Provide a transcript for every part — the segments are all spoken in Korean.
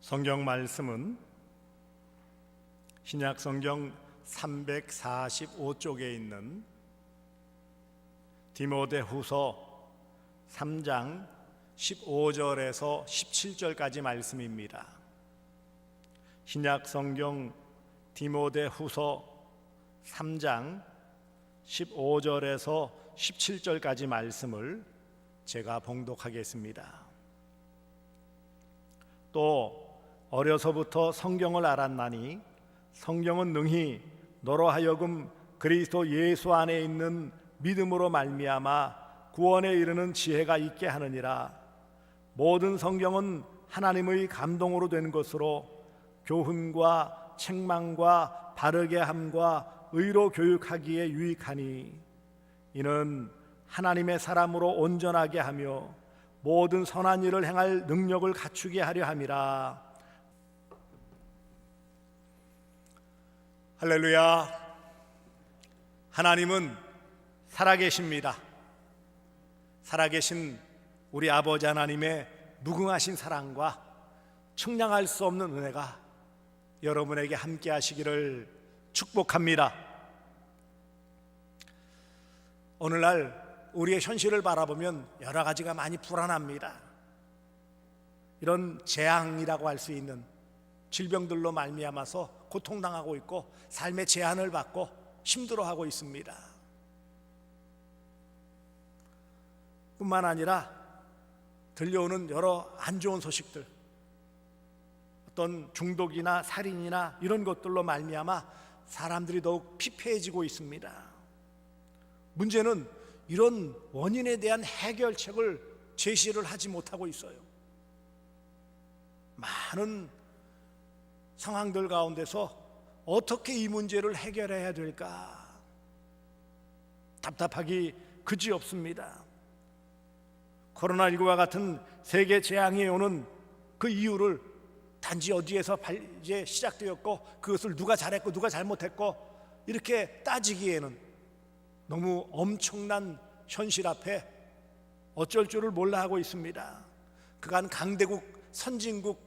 성경 말씀은 신약 성경 345쪽에 있는 디모데후서 3장 15절에서 17절까지 말씀입니다. 신약 성경 디모데후서 3장 15절에서 17절까지 말씀을 제가 봉독하겠습니다. 또 어려서부터 성경을 알았나니 성경은 능히 너로 하여금 그리스도 예수 안에 있는 믿음으로 말미암아 구원에 이르는 지혜가 있게 하느니라. 모든 성경은 하나님의 감동으로 된 것으로 교훈과 책망과 바르게 함과 의로 교육하기에 유익하니 이는 하나님의 사람으로 온전하게 하며 모든 선한 일을 행할 능력을 갖추게 하려 함이라. 할렐루야. 하나님은 살아계십니다. 살아계신 우리 아버지 하나님의 무궁하신 사랑과 측량할 수 없는 은혜가 여러분에게 함께 하시기를 축복합니다. 오늘날 우리의 현실을 바라보면 여러 가지가 많이 불안합니다. 이런 재앙이라고 할 수 있는 질병들로 말미암아서 고통당하고 있고 삶의 제한을 받고 힘들어하고 있습니다. 뿐만 아니라 들려오는 여러 안 좋은 소식들, 어떤 중독이나 살인이나 이런 것들로 말미암아 사람들이 더욱 피폐해지고 있습니다. 문제는 이런 원인에 대한 해결책을 제시를 하지 못하고 있어요. 많은 상황들 가운데서 어떻게 이 문제를 해결해야 될까 답답하기 그지없습니다. 코로나19와 같은 세계 재앙이 오는 그 이유를 단지 어디에서 이제 시작되었고 그것을 누가 잘했고 누가 잘못했고 이렇게 따지기에는 너무 엄청난 현실 앞에 어쩔 줄을 몰라 하고 있습니다. 그간 강대국, 선진국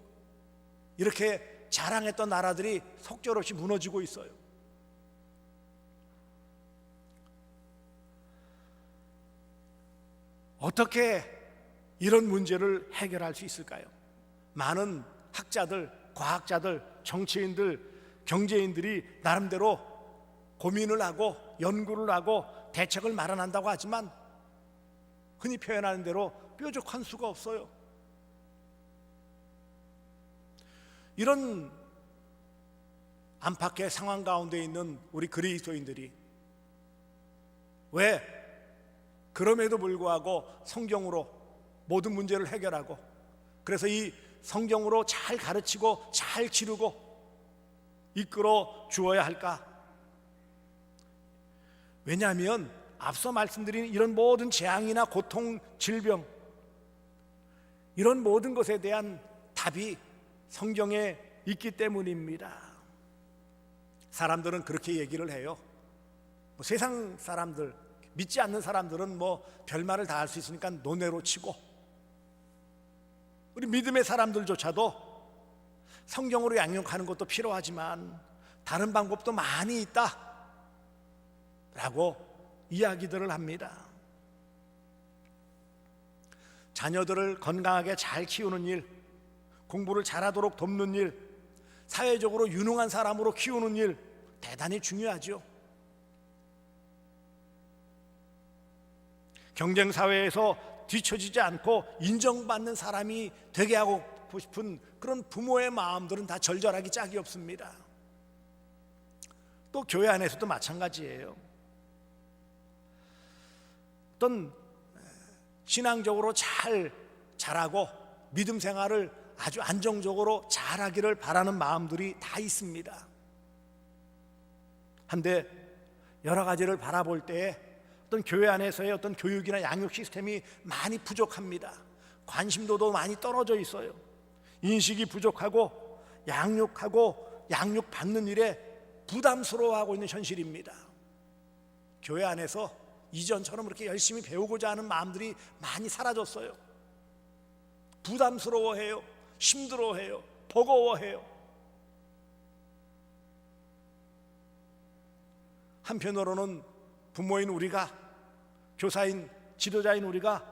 이렇게 자랑했던 나라들이 속절없이 무너지고 있어요. 어떻게 이런 문제를 해결할 수 있을까요? 많은 학자들, 과학자들, 정치인들, 경제인들이 나름대로 고민을 하고 연구를 하고 대책을 마련한다고 하지만 흔히 표현하는 대로 뾰족한 수가 없어요. 이런 안팎의 상황 가운데 있는 우리 그리스도인들이 왜 그럼에도 불구하고 성경으로 모든 문제를 해결하고 그래서 이 성경으로 잘 가르치고 잘 기르고 이끌어 주어야 할까? 왜냐하면 앞서 말씀드린 이런 모든 재앙이나 고통, 질병 이런 모든 것에 대한 답이 성경에 있기 때문입니다. 사람들은 그렇게 얘기를 해요. 세상 사람들, 믿지 않는 사람들은 별말을 다 할 수 있으니까 논외로 치고 우리 믿음의 사람들조차도 성경으로 양육하는 것도 필요하지만 다른 방법도 많이 있다 라고 이야기들을 합니다. 자녀들을 건강하게 잘 키우는 일, 공부를 잘하도록 돕는 일, 사회적으로 유능한 사람으로 키우는 일 대단히 중요하죠. 경쟁 사회에서 뒤처지지 않고 인정받는 사람이 되게 하고 싶은 그런 부모의 마음들은 다 절절하기 짝이 없습니다. 또 교회 안에서도 마찬가지예요. 어떤 신앙적으로 잘 자라고 믿음 생활을 아주 안정적으로 잘하기를 바라는 마음들이 다 있습니다. 한데 여러 가지를 바라볼 때에 어떤 교회 안에서의 어떤 교육이나 양육 시스템이 많이 부족합니다. 관심도도 많이 떨어져 있어요. 인식이 부족하고 양육하고 양육받는 일에 부담스러워하고 있는 현실입니다. 교회 안에서 이전처럼 그렇게 열심히 배우고자 하는 마음들이 많이 사라졌어요. 부담스러워해요. 힘들어해요. 버거워해요. 한편으로는 부모인 우리가, 교사인 지도자인 우리가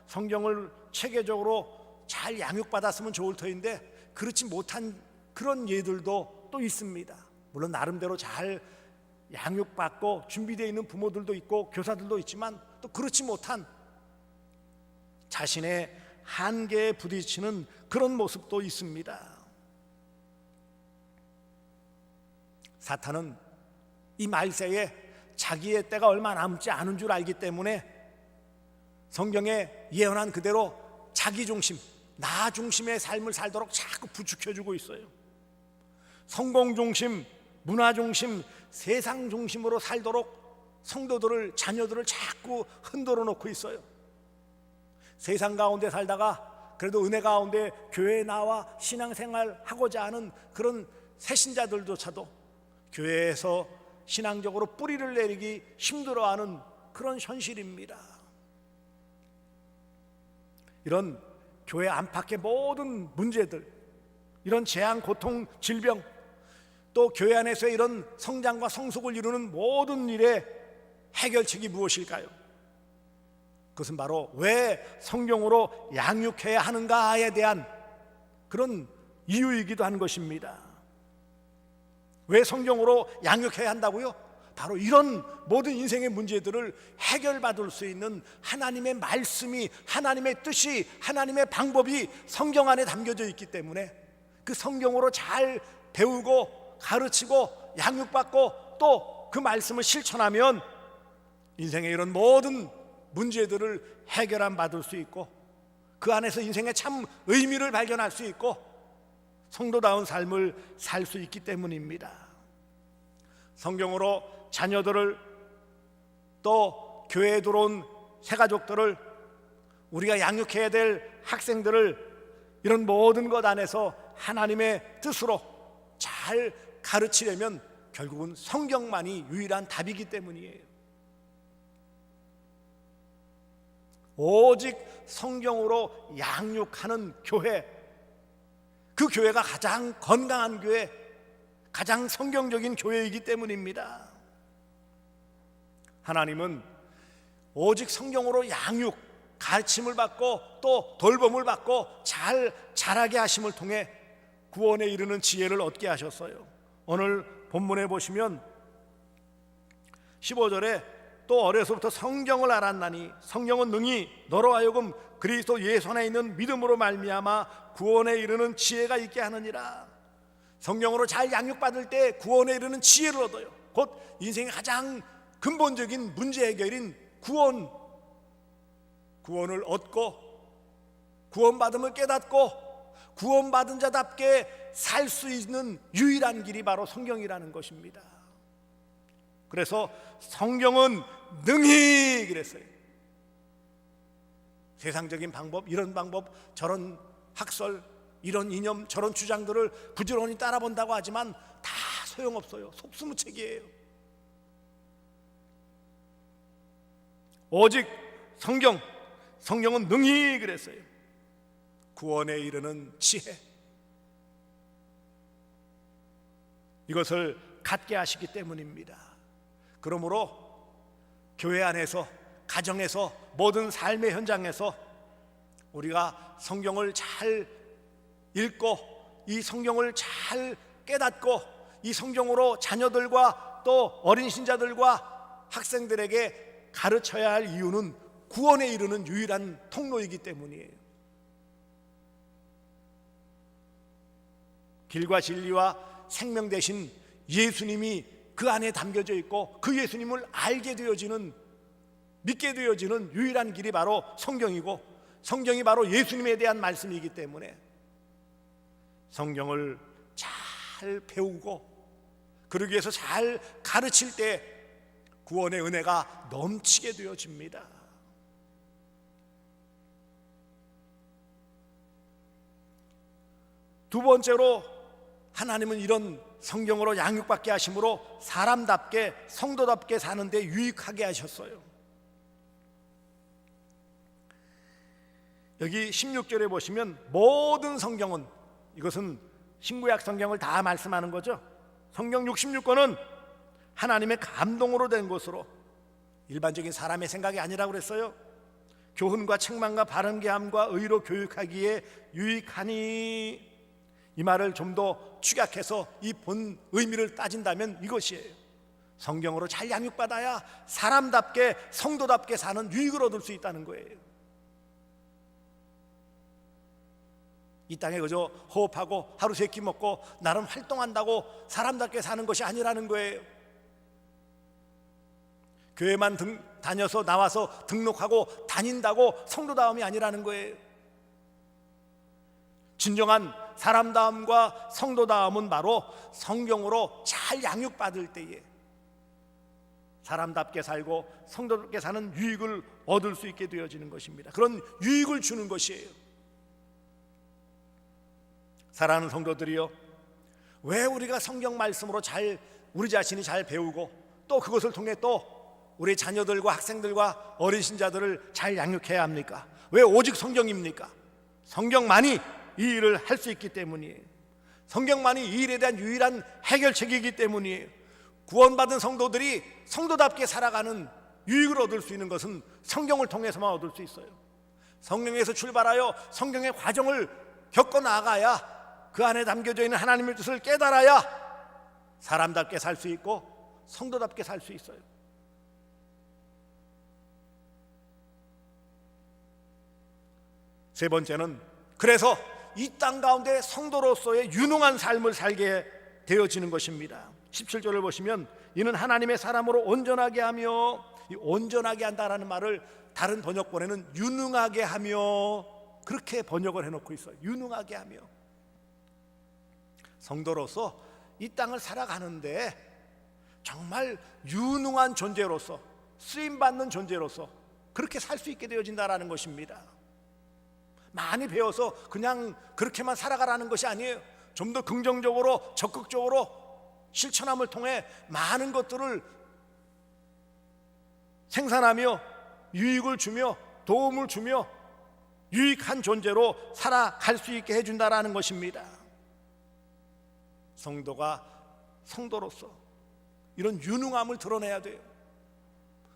성경을 체계적으로 잘 양육받았으면 좋을 터인데 그렇지 못한 그런 예들도 또 있습니다. 물론 나름대로 잘 양육받고 준비되어 있는 부모들도 있고 교사들도 있지만 또 그렇지 못한 자신의 한계에 부딪히는 그런 모습도 있습니다. 사탄은 이 말세에 자기의 때가 얼마 남지 않은 줄 알기 때문에 성경에 예언한 그대로 자기 중심, 나 중심의 삶을 살도록 자꾸 부추겨주고 있어요. 성공 중심, 문화 중심, 세상 중심으로 살도록 성도들을, 자녀들을 자꾸 흔들어 놓고 있어요. 세상 가운데 살다가 그래도 은혜 가운데 교회에 나와 신앙생활 하고자 하는 그런 새신자들조차도 교회에서 신앙적으로 뿌리를 내리기 힘들어하는 그런 현실입니다. 이런 교회 안팎의 모든 문제들, 이런 재앙, 고통, 질병, 또 교회 안에서 이런 성장과 성숙을 이루는 모든 일의 해결책이 무엇일까요? 그것은 바로 왜 성경으로 양육해야 하는가에 대한 그런 이유이기도 한 것입니다. 왜 성경으로 양육해야 한다고요? 바로 이런 모든 인생의 문제들을 해결받을 수 있는 하나님의 말씀이, 하나님의 뜻이, 하나님의 방법이 성경 안에 담겨져 있기 때문에 그 성경으로 잘 배우고 가르치고 양육받고 또 그 말씀을 실천하면 인생의 이런 모든 문제들을 해결함 받을 수 있고 그 안에서 인생의 참 의미를 발견할 수 있고 성도다운 삶을 살 수 있기 때문입니다. 성경으로 자녀들을, 또 교회에 들어온 새가족들을, 우리가 양육해야 될 학생들을 이런 모든 것 안에서 하나님의 뜻으로 잘 가르치려면 결국은 성경만이 유일한 답이기 때문이에요. 오직 성경으로 양육하는 교회, 그 교회가 가장 건강한 교회, 가장 성경적인 교회이기 때문입니다. 하나님은 오직 성경으로 양육, 가르침을 받고 또 돌봄을 받고 잘 자라게 하심을 통해 구원에 이르는 지혜를 얻게 하셨어요. 오늘 본문에 보시면 15절에 또 어려서부터 성경을 알았나니 성경은 능히 너로 하여금 그리스도 예수 안에 있는 믿음으로 말미암아 구원에 이르는 지혜가 있게 하느니라. 성경으로 잘 양육받을 때 구원에 이르는 지혜를 얻어요. 곧 인생의 가장 근본적인 문제 해결인 구원을 얻고 구원받음을 깨닫고 구원받은 자답게 살 수 있는 유일한 길이 바로 성경이라는 것입니다. 그래서 성경은 능히 그랬어요. 세상적인 방법, 이런 방법, 저런 학설, 이런 이념, 저런 주장들을 부지런히 따라본다고 하지만 다 소용없어요. 속수무책이에요. 오직 성경은 능히 그랬어요. 구원에 이르는 지혜, 이것을 갖게 하시기 때문입니다. 그러므로 교회 안에서, 가정에서, 모든 삶의 현장에서 우리가 성경을 잘 읽고 이 성경을 잘 깨닫고 이 성경으로 자녀들과 또 어린 신자들과 학생들에게 가르쳐야 할 이유는 구원에 이르는 유일한 통로이기 때문이에요. 길과 진리와 생명 되신 예수님이 그 안에 담겨져 있고 그 예수님을 알게 되어지는, 믿게 되어지는 유일한 길이 바로 성경이고 성경이 바로 예수님에 대한 말씀이기 때문에 성경을 잘 배우고 그러기 위해서 잘 가르칠 때 구원의 은혜가 넘치게 되어집니다. 두 번째로 하나님은 이런 성경으로 양육받게 하심으로 사람답게, 성도답게 사는데 유익하게 하셨어요. 여기 16절에 보시면 모든 성경은, 이것은 신구약 성경을 다 말씀하는 거죠. 성경 66권은 하나님의 감동으로 된 것으로 일반적인 사람의 생각이 아니라고 그랬어요. 교훈과 책망과 바른게함과 의로 교육하기에 유익하니, 이 말을 좀 더 축약해서 이 본 의미를 따진다면 이것이에요. 성경으로 잘 양육받아야 사람답게 성도답게 사는 유익을 얻을 수 있다는 거예요. 이 땅에 그저 호흡하고 하루 세 끼 먹고 나름 활동한다고 사람답게 사는 것이 아니라는 거예요. 교회만 다녀서 나와서 등록하고 다닌다고 성도다움이 아니라는 거예요. 진정한 사람다움과 성도다움은 바로 성경으로 잘 양육받을 때에 사람답게 살고 성도답게 사는 유익을 얻을 수 있게 되어지는 것입니다. 그런 유익을 주는 것이에요. 사랑하는 성도들이요, 왜 우리가 성경 말씀으로 우리 자신이 잘 배우고 또 그것을 통해 또 우리 자녀들과 학생들과 어린 신자들을 잘 양육해야 합니까? 왜 오직 성경입니까? 성경만이 이 일을 할 수 있기 때문이에요. 성경만이 이 일에 대한 유일한 해결책이기 때문이에요. 구원받은 성도들이 성도답게 살아가는 유익을 얻을 수 있는 것은 성경을 통해서만 얻을 수 있어요. 성경에서 출발하여 성경의 과정을 겪어 나가야, 그 안에 담겨져 있는 하나님의 뜻을 깨달아야 사람답게 살 수 있고 성도답게 살 수 있어요. 세 번째는, 그래서 이 땅 가운데 성도로서의 유능한 삶을 살게 되어지는 것입니다. 17절을 보시면 이는 하나님의 사람으로 온전하게 하며, 이 온전하게 한다라는 말을 다른 번역본에는 유능하게 하며 그렇게 번역을 해놓고 있어요. 유능하게 하며. 성도로서 이 땅을 살아가는데 정말 유능한 존재로서, 쓰임받는 존재로서 그렇게 살 수 있게 되어진다라는 것입니다. 많이 배워서 그냥 그렇게만 살아가라는 것이 아니에요. 좀 더 긍정적으로 적극적으로 실천함을 통해 많은 것들을 생산하며 유익을 주며 도움을 주며 유익한 존재로 살아갈 수 있게 해준다라는 것입니다. 성도가 성도로서 이런 유능함을 드러내야 돼요.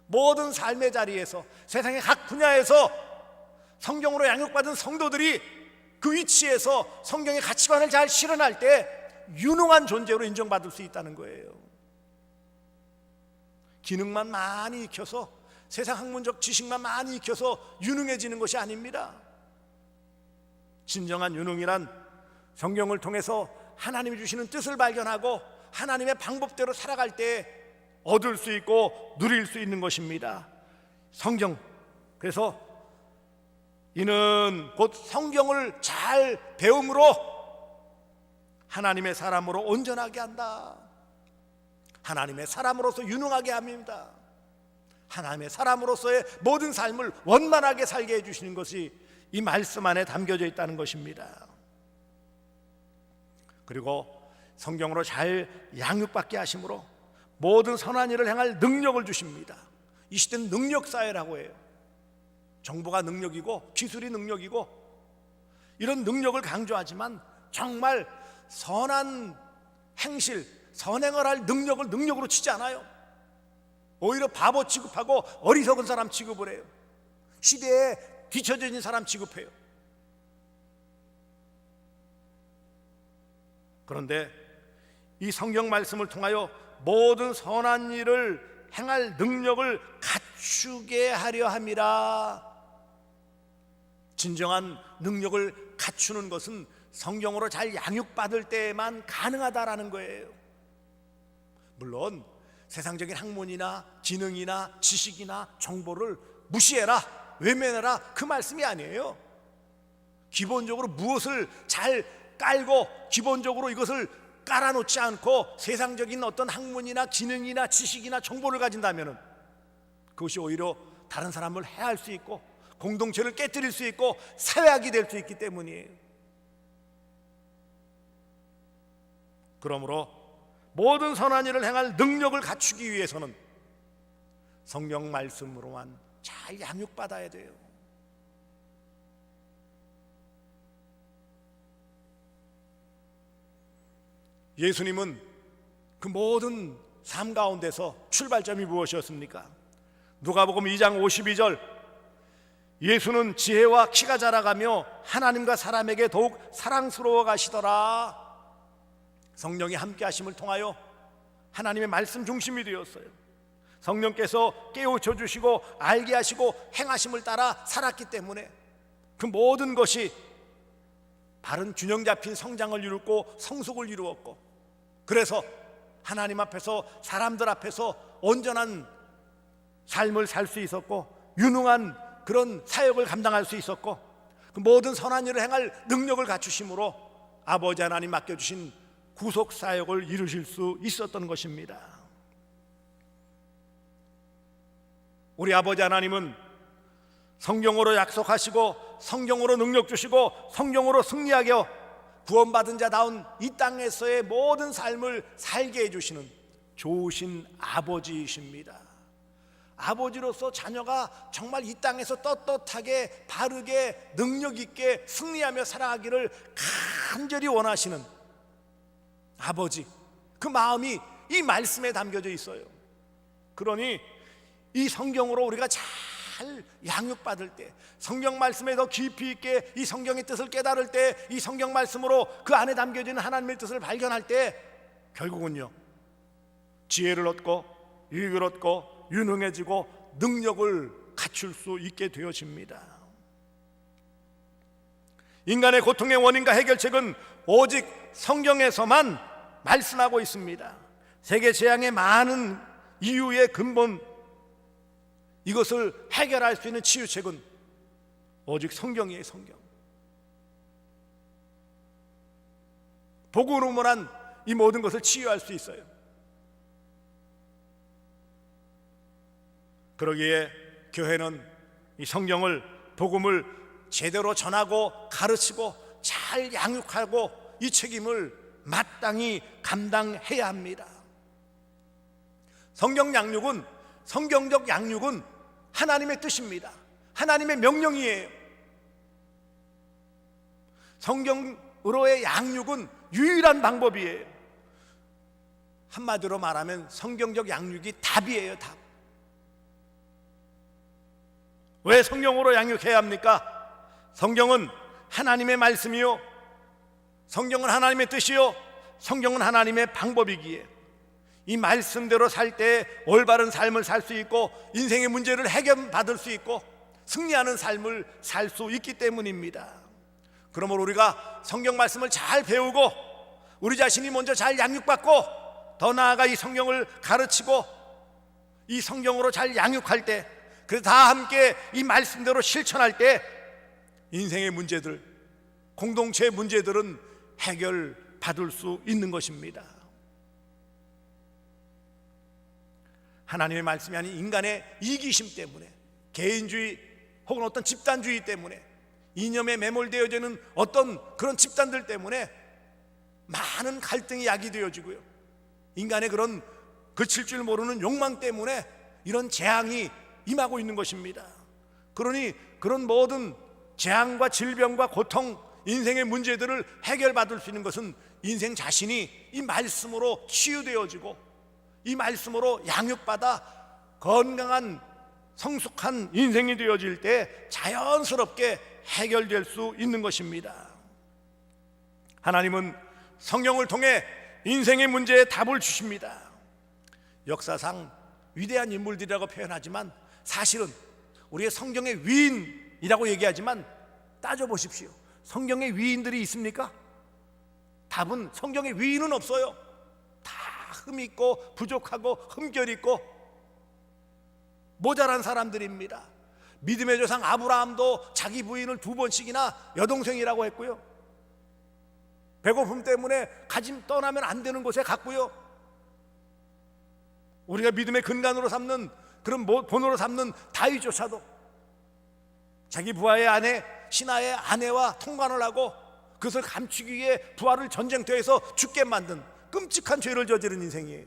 모든 삶의 자리에서, 세상의 각 분야에서 성경으로 양육받은 성도들이 그 위치에서 성경의 가치관을 잘 실현할 때 유능한 존재로 인정받을 수 있다는 거예요. 기능만 많이 익혀서, 세상 학문적 지식만 많이 익혀서 유능해지는 것이 아닙니다. 진정한 유능이란 성경을 통해서 하나님이 주시는 뜻을 발견하고 하나님의 방법대로 살아갈 때 얻을 수 있고 누릴 수 있는 것입니다. 성경, 그래서 이는 곧 성경을 잘 배움으로 하나님의 사람으로 온전하게 한다. 하나님의 사람으로서 유능하게 합니다. 하나님의 사람으로서의 모든 삶을 원만하게 살게 해주시는 것이 이 말씀 안에 담겨져 있다는 것입니다. 그리고 성경으로 잘 양육받게 하심으로 모든 선한 일을 행할 능력을 주십니다. 이 시대는 능력사회라고 해요. 정보가 능력이고 기술이 능력이고 이런 능력을 강조하지만 정말 선한 행실, 선행을 할 능력을 능력으로 치지 않아요. 오히려 바보 취급하고 어리석은 사람 취급을 해요. 시대에 뒤처져 있는 사람 취급해요. 그런데 이 성경 말씀을 통하여 모든 선한 일을 행할 능력을 갖추게 하려 함이라. 진정한 능력을 갖추는 것은 성경으로 잘 양육받을 때에만 가능하다라는 거예요. 물론 세상적인 학문이나 지능이나 지식이나 정보를 무시해라, 외면해라, 그 말씀이 아니에요. 기본적으로 무엇을 잘 깔고 기본적으로 이것을 깔아놓지 않고 세상적인 어떤 학문이나 지능이나 지식이나 정보를 가진다면 그것이 오히려 다른 사람을 해할 수 있고 공동체를 깨뜨릴 수 있고 사회악이 될 수 있기 때문이에요. 그러므로 모든 선한 일을 행할 능력을 갖추기 위해서는 성경 말씀으로만 잘 양육받아야 돼요. 예수님은 그 모든 삶 가운데서 출발점이 무엇이었습니까? 누가복음 2장 52절, 예수는 지혜와 키가 자라가며 하나님과 사람에게 더욱 사랑스러워 가시더라. 성령이 함께 하심을 통하여 하나님의 말씀 중심이 되었어요. 성령께서 깨우쳐 주시고 알게 하시고 행하심을 따라 살았기 때문에 그 모든 것이 바른 균형 잡힌 성장을 이루고 성숙을 이루었고, 그래서 하나님 앞에서 사람들 앞에서 온전한 삶을 살 수 있었고, 유능한 그런 사역을 감당할 수 있었고, 그 모든 선한 일을 행할 능력을 갖추심으로 아버지 하나님 맡겨주신 구속 사역을 이루실 수 있었던 것입니다. 우리 아버지 하나님은 성경으로 약속하시고 성경으로 능력 주시고 성경으로 승리하게 구원받은 자다운 이 땅에서의 모든 삶을 살게 해주시는 좋으신 아버지이십니다. 아버지로서 자녀가 정말 이 땅에서 떳떳하게 바르게 능력 있게 승리하며 살아가기를 간절히 원하시는 아버지, 그 마음이 이 말씀에 담겨져 있어요. 그러니 이 성경으로 우리가 잘 양육받을 때, 성경 말씀에 더 깊이 있게 이 성경의 뜻을 깨달을 때, 이 성경 말씀으로 그 안에 담겨져 있는 하나님의 뜻을 발견할 때 결국은요, 지혜를 얻고 유익을 얻고 유능해지고 능력을 갖출 수 있게 되어집니다. 인간의 고통의 원인과 해결책은 오직 성경에서만 말씀하고 있습니다. 세계 재앙의 많은 이유의 근본, 이것을 해결할 수 있는 치유책은 오직 성경이에요. 성경. 복음으로만 이 모든 것을 치유할 수 있어요. 그러기에 교회는 이 성경을, 복음을 제대로 전하고 가르치고 잘 양육하고 이 책임을 마땅히 감당해야 합니다. 성경 양육은, 성경적 양육은 하나님의 뜻입니다. 하나님의 명령이에요. 성경으로의 양육은 유일한 방법이에요. 한마디로 말하면 성경적 양육이 답이에요. 답. 왜 성경으로 양육해야 합니까? 성경은 하나님의 말씀이요, 성경은 하나님의 뜻이요, 성경은 하나님의 방법이기에 이 말씀대로 살 때 올바른 삶을 살 수 있고 인생의 문제를 해결받을 수 있고 승리하는 삶을 살 수 있기 때문입니다. 그러므로 우리가 성경 말씀을 잘 배우고 우리 자신이 먼저 잘 양육받고 더 나아가 이 성경을 가르치고 이 성경으로 잘 양육할 때, 그래서 다 함께 이 말씀대로 실천할 때 인생의 문제들, 공동체의 문제들은 해결받을 수 있는 것입니다. 하나님의 말씀이 아닌 인간의 이기심 때문에, 개인주의 혹은 어떤 집단주의 때문에, 이념에 매몰되어지는 어떤 그런 집단들 때문에 많은 갈등이 야기되어지고요, 인간의 그런 그칠 줄 모르는 욕망 때문에 이런 재앙이 임하고 있는 것입니다. 그러니 그런 모든 재앙과 질병과 고통, 인생의 문제들을 해결받을 수 있는 것은 인생 자신이 이 말씀으로 치유되어지고 이 말씀으로 양육받아 건강한 성숙한 인생이 되어질 때 자연스럽게 해결될 수 있는 것입니다. 하나님은 성경을 통해 인생의 문제에 답을 주십니다. 역사상 위대한 인물들이라고 표현하지만 사실은 우리의 성경의 위인이라고 얘기하지만 따져보십시오. 성경의 위인들이 있습니까? 답은 성경의 위인은 없어요. 다 흠이 있고 부족하고 흠결 있고 모자란 사람들입니다. 믿음의 조상 아브라함도 자기 부인을 2번씩이나 여동생이라고 했고요, 배고픔 때문에 가짐 떠나면 안 되는 곳에 갔고요, 우리가 믿음의 근간으로 삼는 그런 본으로 삼는 다윗조차도 자기 부하의 아내 신하의 아내와 통관을 하고 그것을 감추기 위해 부하를 전쟁터에서 죽게 만든 끔찍한 죄를 저지른 인생이에요.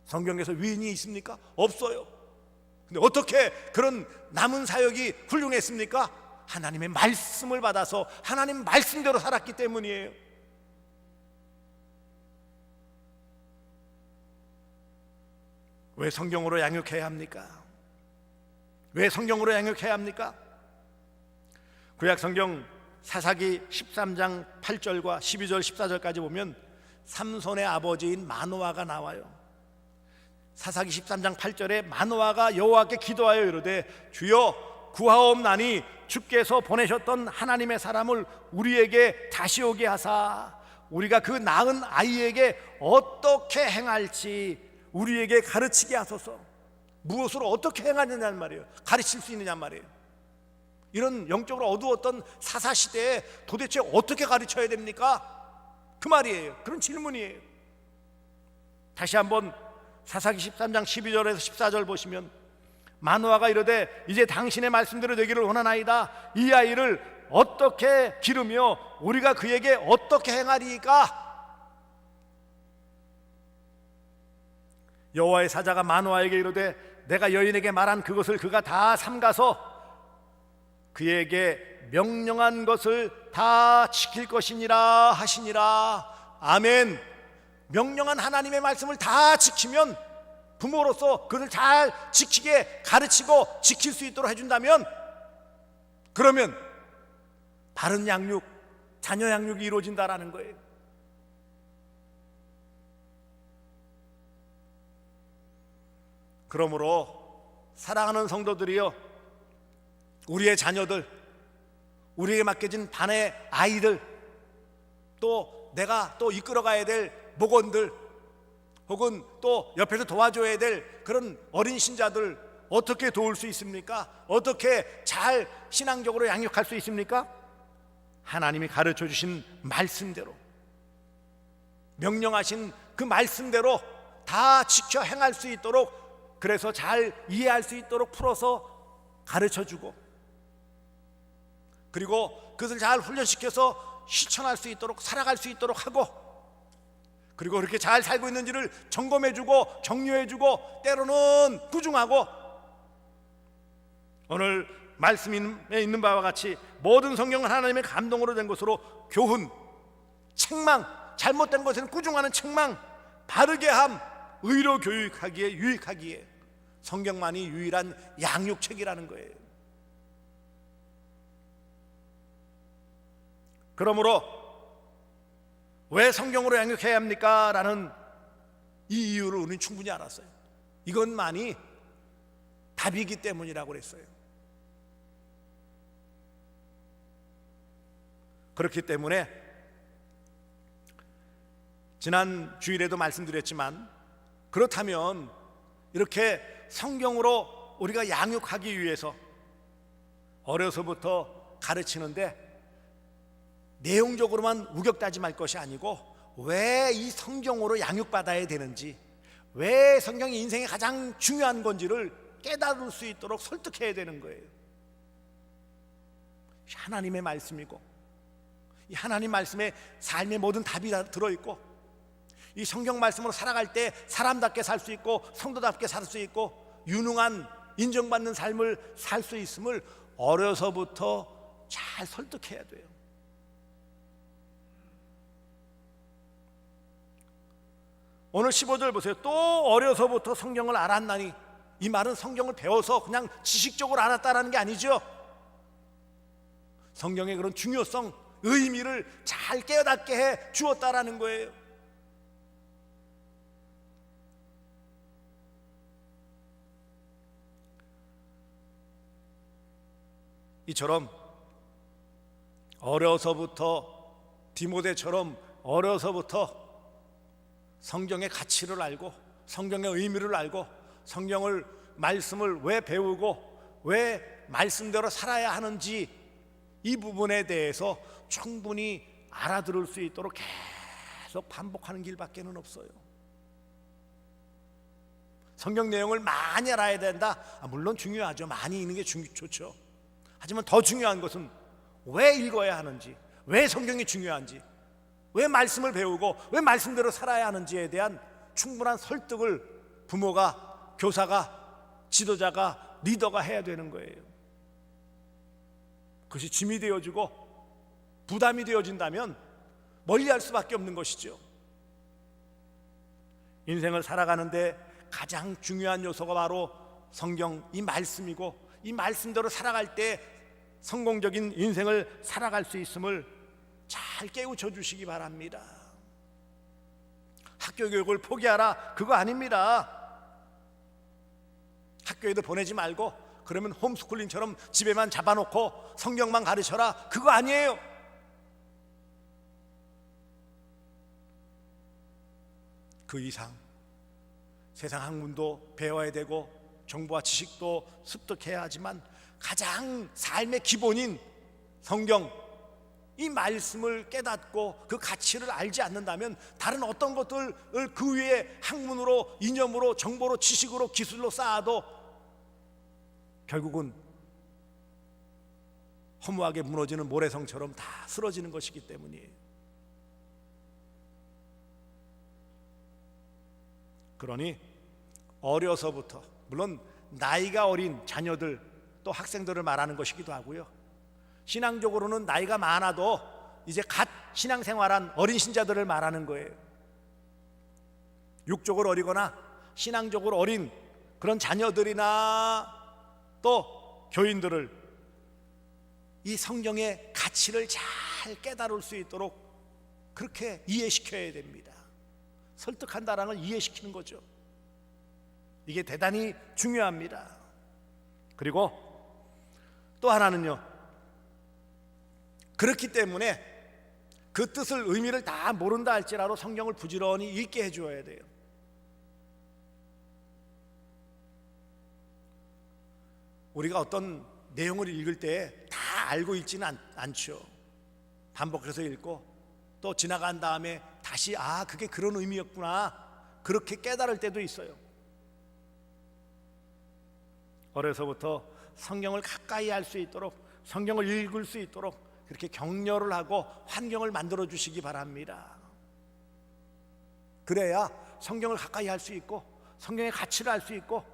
성경에서 위인이 있습니까? 없어요. 근데 어떻게 그런 남은 사역이 훌륭했습니까? 하나님의 말씀을 받아서 하나님 말씀대로 살았기 때문이에요. 왜 성경으로 양육해야 합니까? 왜 성경으로 양육해야 합니까? 구약 성경 사사기 13장 8절과 12절 14절까지 보면 삼손의 아버지인 마노아가 나와요. 사사기 13장 8절에 마노아가 여호와께 기도하여 이르되 주여 구하옵나니 주께서 보내셨던 하나님의 사람을 우리에게 다시 오게 하사 우리가 그 낳은 아이에게 어떻게 행할지 우리에게 가르치게 하소서. 무엇으로 어떻게 행하느냐는 말이에요. 가르칠 수 있느냐는 말이에요. 이런 영적으로 어두웠던 사사시대에 도대체 어떻게 가르쳐야 됩니까? 그 말이에요. 그런 질문이에요. 다시 한번 사사기 13장 12절에서 14절 보시면 마노아가 이르되 이제 당신의 말씀대로 되기를 원하나이다. 이 아이를 어떻게 기르며 우리가 그에게 어떻게 행하리이까? 여호와의 사자가 마노아에게 이르되 내가 여인에게 말한 그것을 그가 다 삼가서 그에게 명령한 것을 다 지킬 것이니라 하시니라. 아멘. 명령한 하나님의 말씀을 다 지키면, 부모로서 그것을 잘 지키게 가르치고 지킬 수 있도록 해준다면, 그러면 바른 양육, 자녀 양육이 이루어진다라는 거예요. 그러므로 사랑하는 성도들이여, 우리의 자녀들, 우리에게 맡겨진 반의 아이들, 또 내가 또 이끌어가야 될 목원들, 혹은 또 옆에서 도와줘야 될 그런 어린 신자들 어떻게 도울 수 있습니까? 어떻게 잘 신앙적으로 양육할 수 있습니까? 하나님이 가르쳐 주신 말씀대로, 명령하신 그 말씀대로 다 지켜 행할 수 있도록, 그래서 잘 이해할 수 있도록 풀어서 가르쳐 주고, 그리고 그것을 잘 훈련시켜서 실천할 수 있도록, 살아갈 수 있도록 하고, 그리고 그렇게 잘 살고 있는지를 점검해주고 격려해주고, 때로는 꾸중하고, 오늘 말씀에 있는 바와 같이 모든 성경은 하나님의 감동으로 된 것으로 교훈, 책망, 잘못된 것에는 꾸중하는 책망, 바르게 함, 의로 교육하기에 유익하기에 성경만이 유일한 양육책이라는 거예요. 그러므로 왜 성경으로 양육해야 합니까? 라는 이 이유를 우리는 충분히 알았어요. 이것만이 답이기 때문이라고 그랬어요. 그렇기 때문에 지난 주일에도 말씀드렸지만, 그렇다면 이렇게 성경으로 우리가 양육하기 위해서 어려서부터 가르치는데 내용적으로만 우격다지 말 것이 아니고, 왜 이 성경으로 양육받아야 되는지, 왜 성경이 인생에 가장 중요한 건지를 깨달을 수 있도록 설득해야 되는 거예요. 하나님의 말씀이고, 이 하나님 말씀에 삶의 모든 답이 다 들어있고, 이 성경 말씀으로 살아갈 때 사람답게 살 수 있고 성도답게 살 수 있고 유능한, 인정받는 삶을 살 수 있음을 어려서부터 잘 설득해야 돼요. 오늘 15절 보세요. 또 어려서부터 성경을 알았나니, 이 말은 성경을 배워서 그냥 지식적으로 알았다라는 게 아니죠. 성경의 그런 중요성, 의미를 잘 깨닫게 해 주었다라는 거예요. 이처럼 어려서부터, 디모데처럼 어려서부터 성경의 가치를 알고, 성경의 의미를 알고, 성경을, 말씀을 왜 배우고 왜 말씀대로 살아야 하는지, 이 부분에 대해서 충분히 알아들을 수 있도록 계속 반복하는 길밖에는 없어요. 성경 내용을 많이 알아야 된다? 물론 중요하죠. 많이 읽는 게 좋죠. 하지만 더 중요한 것은 왜 읽어야 하는지, 왜 성경이 중요한지, 왜 말씀을 배우고 왜 말씀대로 살아야 하는지에 대한 충분한 설득을 부모가, 교사가, 지도자가, 리더가 해야 되는 거예요. 그것이 짐이 되어지고 부담이 되어진다면 멀리할 수밖에 없는 것이죠. 인생을 살아가는데 가장 중요한 요소가 바로 성경, 이 말씀이고, 이 말씀대로 살아갈 때 성공적인 인생을 살아갈 수 있음을 잘 깨우쳐 주시기 바랍니다. 학교 교육을 포기하라, 그거 아닙니다. 학교에도 보내지 말고 그러면 홈스쿨링처럼 집에만 잡아놓고 성경만 가르쳐라, 그거 아니에요. 그 이상 세상 학문도 배워야 되고 정보와 지식도 습득해야 하지만 가장 삶의 기본인 성경, 이 말씀을 깨닫고 그 가치를 알지 않는다면 다른 어떤 것들을 그 위에 학문으로, 이념으로, 정보로, 지식으로, 기술로 쌓아도 결국은 허무하게 무너지는 모래성처럼 다 쓰러지는 것이기 때문이에요. 그러니 어려서부터, 물론 나이가 어린 자녀들 또 학생들을 말하는 것이기도 하고요, 신앙적으로는 나이가 많아도 이제 갓 신앙생활한 어린 신자들을 말하는 거예요. 육적으로 어리거나 신앙적으로 어린 그런 자녀들이나 또 교인들을 이 성경의 가치를 잘 깨달을 수 있도록 그렇게 이해시켜야 됩니다. 설득한다는 걸 이해시키는 거죠. 이게 대단히 중요합니다. 그리고 또 하나는요, 그렇기 때문에 그 뜻을, 의미를 다 모른다 할지라도 성경을 부지런히 읽게 해줘야 돼요. 우리가 어떤 내용을 읽을 때 다 알고 읽지는 않죠. 반복해서 읽고 또 지나간 다음에 다시 그게 그런 의미였구나, 그렇게 깨달을 때도 있어요. 어려서부터 성경을 가까이 할 수 있도록, 성경을 읽을 수 있도록 그렇게 격려를 하고 환경을 만들어 주시기 바랍니다. 그래야 성경을 가까이 할 수 있고 성경의 가치를 알 수 있고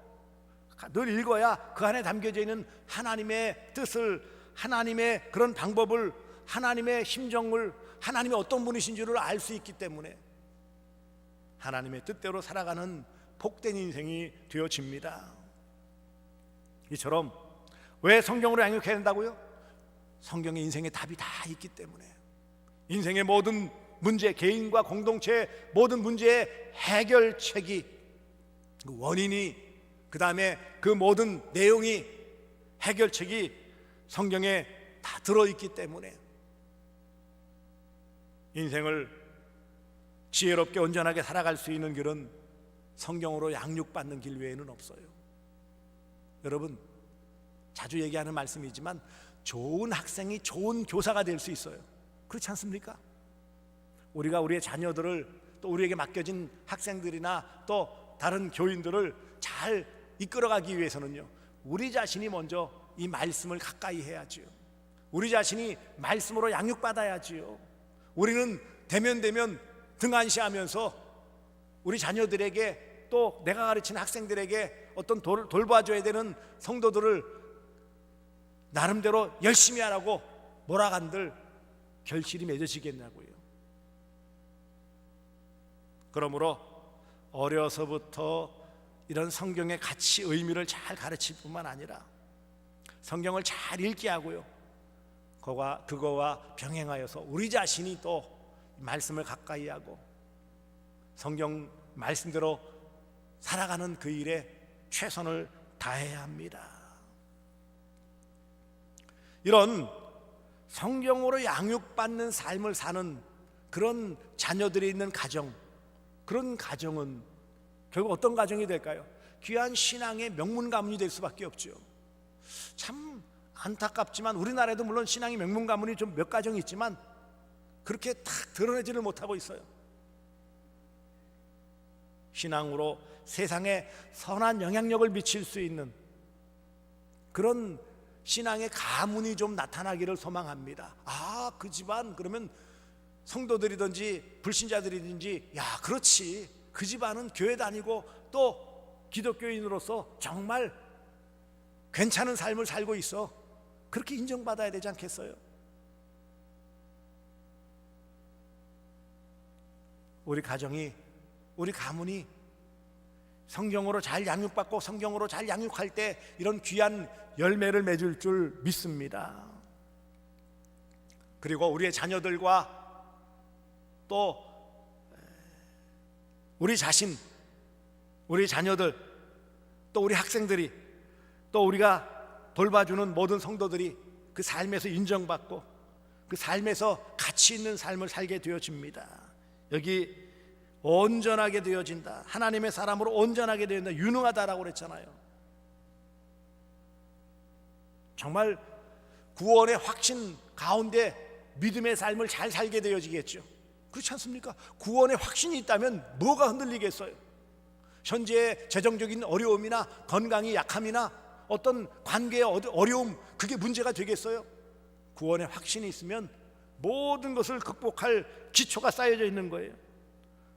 늘 읽어야 그 안에 담겨져 있는 하나님의 뜻을, 하나님의 그런 방법을, 하나님의 심정을, 하나님의 어떤 분이신지를 알 수 있기 때문에 하나님의 뜻대로 살아가는 복된 인생이 되어집니다. 이처럼 왜 성경으로 양육해야 된다고요? 성경에 인생의 답이 다 있기 때문에, 인생의 모든 문제, 개인과 공동체의 모든 문제의 해결책이, 그 원인이, 그 다음에 그 모든 내용이, 해결책이 성경에 다 들어있기 때문에 인생을 지혜롭게 온전하게 살아갈 수 있는 길은 성경으로 양육받는 길 외에는 없어요. 여러분, 자주 얘기하는 말씀이지만 좋은 학생이 좋은 교사가 될 수 있어요. 그렇지 않습니까? 우리가 우리의 자녀들을, 또 우리에게 맡겨진 학생들이나 또 다른 교인들을 잘 이끌어가기 위해서는요, 우리 자신이 먼저 이 말씀을 가까이 해야지요. 우리 자신이 말씀으로 양육받아야지요. 우리는 대면 등한시하면서 우리 자녀들에게, 또 내가 가르치는 학생들에게 어떤 돌봐줘야 되는 성도들을 나름대로 열심히 하라고 몰아간들 결실이 맺어지겠냐고요. 그러므로 어려서부터 이런 성경의 가치, 의미를 잘 가르칠 뿐만 아니라 성경을 잘 읽게 하고요, 그거와 병행하여서 우리 자신이 또 말씀을 가까이 하고 성경 말씀대로 살아가는 그 일에 최선을 다해야 합니다. 이런 성경으로 양육받는 삶을 사는 그런 자녀들이 있는 가정, 그런 가정은 결국 어떤 가정이 될까요? 귀한 신앙의 명문 가문이 될 수밖에 없죠. 참 안타깝지만 우리나라에도 물론 신앙의 명문 가문이 좀 몇 가정이 있지만 그렇게 탁 드러내지를 못하고 있어요. 신앙으로 세상에 선한 영향력을 미칠 수 있는 그런 신앙의 가문이 좀 나타나기를 소망합니다. 그 집안, 그러면 성도들이든지 불신자들이든지, 그렇지, 그 집안은 교회 다니고 또 기독교인으로서 정말 괜찮은 삶을 살고 있어, 그렇게 인정받아야 되지 않겠어요? 우리 가정이, 우리 가문이 성경으로 잘 양육받고 성경으로 잘 양육할 때 이런 귀한 열매를 맺을 줄 믿습니다. 그리고 우리의 자녀들과 또 우리 자신, 우리 자녀들, 또 우리 학생들이, 또 우리가 돌봐주는 모든 성도들이 그 삶에서 인정받고 그 삶에서 가치 있는 삶을 살게 되어집니다. 여기 온전하게 되어진다, 하나님의 사람으로 온전하게 되어진다, 유능하다라고 그랬잖아요. 정말 구원의 확신 가운데 믿음의 삶을 잘 살게 되어지겠죠. 그렇지 않습니까? 구원의 확신이 있다면 뭐가 흔들리겠어요? 현재의 재정적인 어려움이나 건강이 약함이나 어떤 관계의 어려움, 그게 문제가 되겠어요? 구원의 확신이 있으면 모든 것을 극복할 기초가 쌓여져 있는 거예요.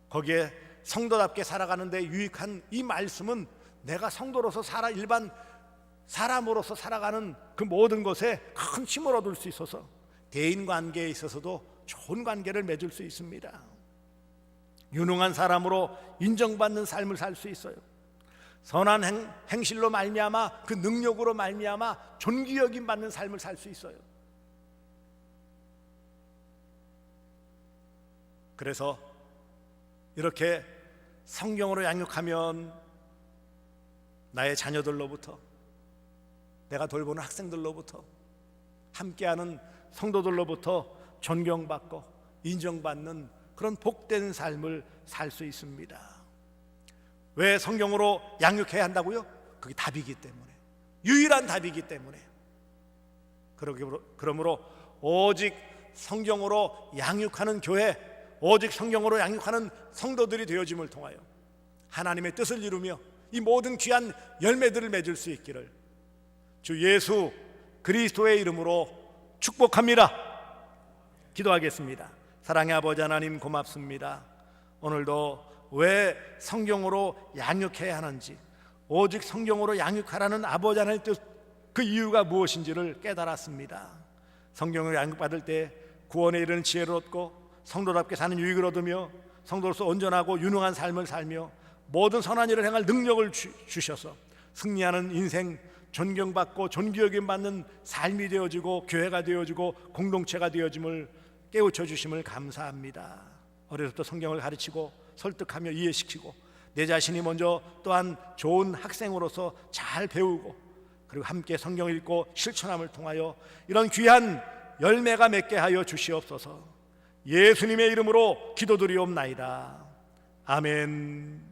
거기에 성도답게 살아가는데 유익한 이 말씀은 내가 성도로서 일반 사람으로서 살아가는 그 모든 것에 큰 힘을 얻을 수 있어서 대인관계에 있어서도 좋은 관계를 맺을 수 있습니다. 유능한 사람으로 인정받는 삶을 살 수 있어요. 선한 행실로 말미암아 그 능력으로 말미암아 존귀여김 받는 삶을 살 수 있어요. 그래서 이렇게 성경으로 양육하면 나의 자녀들로부터, 내가 돌보는 학생들로부터, 함께하는 성도들로부터 존경받고 인정받는 그런 복된 삶을 살 수 있습니다. 왜 성경으로 양육해야 한다고요? 그게 답이기 때문에, 유일한 답이기 때문에. 그러므로 오직 성경으로 양육하는 교회, 오직 성경으로 양육하는 성도들이 되어짐을 통하여 하나님의 뜻을 이루며 이 모든 귀한 열매들을 맺을 수 있기를 주 예수 그리스도의 이름으로 축복합니다. 기도하겠습니다. 사랑의 아버지 하나님, 고맙습니다. 오늘도 왜 성경으로 양육해야 하는지, 오직 성경으로 양육하라는 아버지 하나님의 뜻, 그 이유가 무엇인지를 깨달았습니다. 성경을 양육받을 때 구원에 이르는 지혜를 얻고 성도답게 사는 유익을 얻으며 성도로서 온전하고 유능한 삶을 살며 모든 선한 일을 행할 능력을 주셔서 승리하는 인생, 존경받고 존귀여김 받는 삶이 되어지고 교회가 되어지고 공동체가 되어짐을 깨우쳐 주심을 감사합니다. 어려서부터 성경을 가르치고 설득하며 이해시키고 내 자신이 먼저 또한 좋은 학생으로서 잘 배우고 그리고 함께 성경을 읽고 실천함을 통하여 이런 귀한 열매가 맺게 하여 주시옵소서. 예수님의 이름으로 기도드리옵나이다. 아멘.